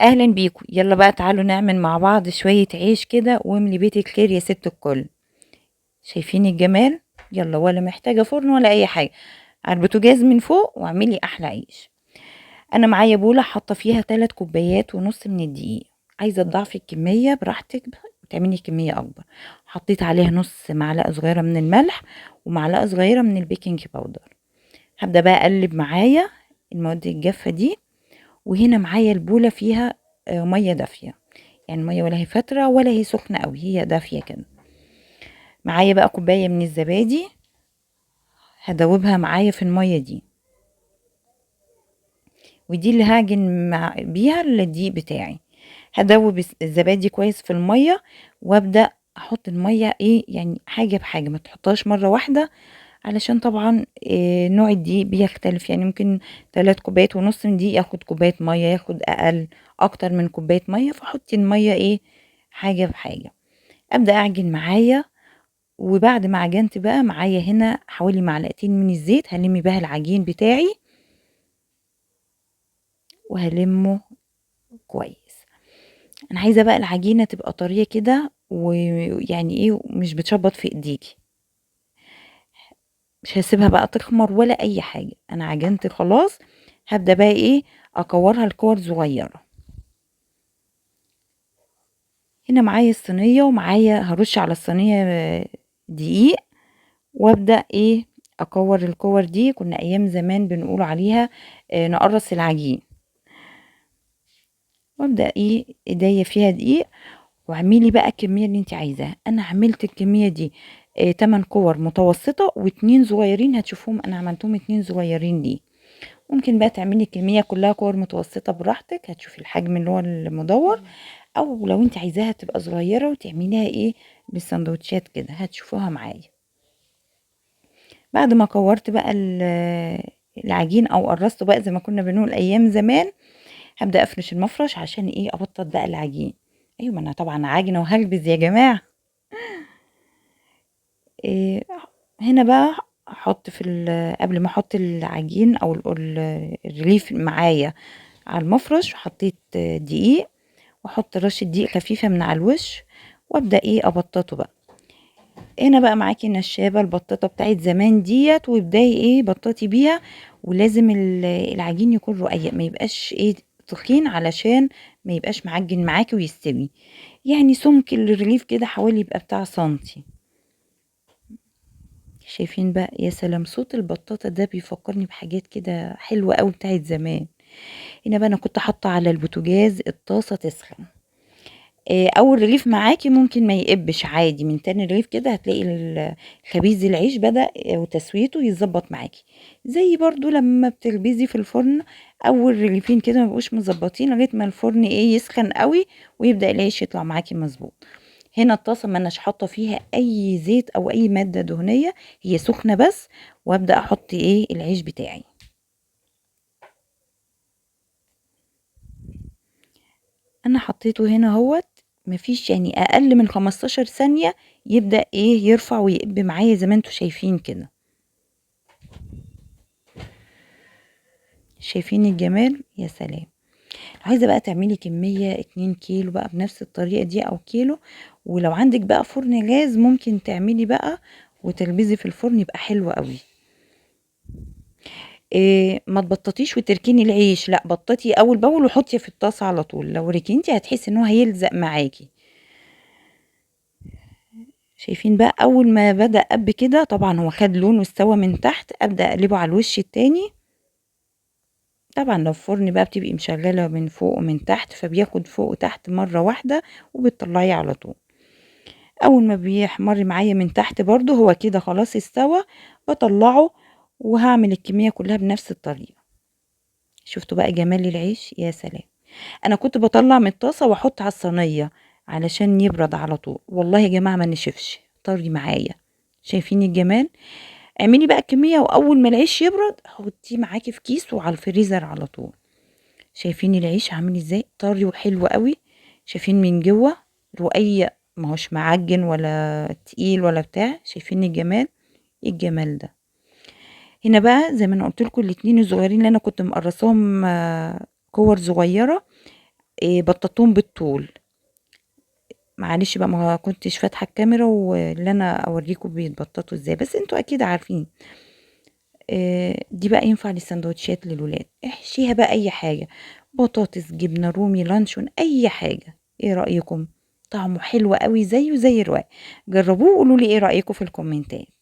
اهلا بيكم. يلا بقى تعالوا نعمل مع بعض شوية عيش كده واملي بيتك خير يا ست الكل. شايفين الجمال؟ يلا، ولا محتاجة فرن ولا اي حاجة، على البوتاجاز من فوق واعملي احلى عيش. انا معايا بولة حاطة فيها 3 كوبايات ونص من الدقيق. عايزة تضاعفي الكمية براحتك، تعملي كمية اكبر. حطيت عليها نص معلقة صغيرة من الملح ومعلقة صغيرة من البيكنج باودر. هبدأ بقى اقلب معايا المواد الجافة دي. وهنا معايا البولة فيها مية دافية، يعني المية ولا هي فترة ولا هي سخنة قوي، هي دافية كده. معايا بقى كوباية من الزبادي، هدوبها معايا في المية دي، ودي اللي هعجن بيها الدقيق بتاعي. هدوب الزبادي كويس في المية، وابدأ احط المية ايه يعني حاجة بحاجة، ما تحطهاش مرة واحدة، علشان طبعا إيه نوع الدقيق بيختلف. يعني ممكن 3 كوبايات ونص من دقيق ياخد كوباية مية، ياخد اقل اكتر من كوباية مية، فحطي المية ايه حاجة بحاجة. ابدأ اعجن معايا. وبعد ما عجنت بقى معايا هنا حوالي معلقتين من الزيت، هلم بها العجين بتاعي وهلمه كويس. انا عايزه بقى العجينه تبقى طريه كده، ويعني ايه مش بتشبط في ايديكي. مش هسيبها بقى تخمر ولا اي حاجه، انا عجنت خلاص. هبدا بقى ايه اكورها لكور صغيره. هنا معايا الصينيه، ومعايا هرش على الصينيه دقيق، وابدا ايه اكور الكور دي. كنا ايام زمان بنقول عليها نقرص العجين. وابدا ايه ايديا فيها دقيق، واعملي بقى الكميه اللي انت عايزاها. انا عملت الكميه دي 8 كور متوسطه واتنين صغيرين، هتشوفوهم انا عملتهم اتنين صغيرين دي. ممكن بقى تعملي الكميه كلها كور متوسطه براحتك، هتشوفي الحجم اللي هو المدور. او لو انت عايزاها تبقى صغيره وتعمليها ايه بالسندوتشات كده، هتشوفوها معايا. بعد ما كورت بقى العجين او قرصته بقى زي ما كنا بنقول ايام زمان، هبدأ افرش المفرش عشان ايه ابطط بقى العجين. ايوه، ما انا طبعا عاجنه وهخبز يا جماعه. إيه هنا بقى احط في قبل ما احط العجين او الرغيف معايا على المفرش، حطيت دقيق، واحط رشه دقيق خفيفه من على الوش، وابدا ايه ابططه بقى. هنا بقى معاكي النشابه البطاطه بتاعت زمان ديت، وابداي ايه بططي بيها. ولازم العجين يكون رقيق، ما يبقاش ايه تخين، علشان ما يبقاش معجن معاكي ويستوي. يعني سمك الرغيف كده حوالي يبقى بتاع سنتي. شايفين بقى؟ يا سلام، صوت البطاطا ده بيفكرني بحاجات كده حلوة قوي بتاعت زمان. هنا بقى انا كنت حاطة على البوتاجاز الطاسة تسخن. اول رغيف معاكي ممكن ما يقبش عادي، من تاني رغيف كده هتلاقي خبيز العيش بدأ وتسويته يتظبط معاكي. زي برضو لما بتخبزي في الفرن، اول رغيفين كده ما بيبقوش مظبطين لغايه ما الفرن ايه يسخن قوي، ويبدأ العيش يطلع معاكي مظبوط. هنا الطاسه ما اناش حاطه فيها اي زيت او اي ماده دهنيه، هي سخنه بس. وابدا احط ايه العيش بتاعي. انا حطيته هنا اهوت، مفيش يعني اقل من 15 ثانيه يبدا ايه يرفع ويقب معايا زي ما انتوا شايفين كده. شايفين الجمال؟ يا سلام. لو عايزه بقى تعملي كميه 2 كيلو بقى بنفس الطريقه دي او كيلو، ولو عندك بقى فرن غاز ممكن تعملي بقى وتخبزي في الفرن، يبقى حلو قوي. إيه ما تبططيش وتركني العيش، لا بططي اول باول وحطي في الطاسه على طول، لو ركنتي هتحسي ان هو هيلزق معاكي. شايفين بقى اول ما بدأ قب كده، طبعا هو خد لون واستوى من تحت، ابدأ اقلبه على الوش التاني. طبعا لو فرن بقى بتبقي مشغله من فوق ومن تحت، فبياخد فوق وتحت مره واحده، وبتطلعيه على طول. اول ما بيحمر معايا من تحت برضو هو كده خلاص استوى، بطلعه. وهعمل الكميه كلها بنفس الطريقه. شفتوا بقى جمال العيش؟ يا سلام. انا كنت بطلع من الطاسه واحط على الصينيه علشان يبرد على طول، والله يا جماعه ما نشفش طري معايا. شايفين الجمال؟ اعملي بقى الكميه، واول ما العيش يبرد حطيه معاكي في كيس وعلى الفريزر على طول. شايفين العيش عامل ازاي طري وحلو قوي؟ شايفين من جوه رقيق، ما هوش معجن ولا تقيل ولا بتاع. شايفين الجمال؟ ايه الجمال ده؟ هنا بقى زي ما انا قلت لكم الاتنين الصغيرين اللي انا كنت مقرصاهم كور صغيره، بطاطون بالطول. معلش بقى ما كنتش فاتحة الكاميرا واللي انا اوريكم بيتبططوا ازاي، بس انتوا اكيد عارفين. دي بقى ينفع للسندوتشات للولاد، احشيها بقى اي حاجة، بطاطس، جبنة رومي، لانشون، اي حاجة. ايه رأيكم؟ طعمه حلو قوي زيه زي الرواق. جربوه وقولوا لي ايه رأيكم في الكومنتات.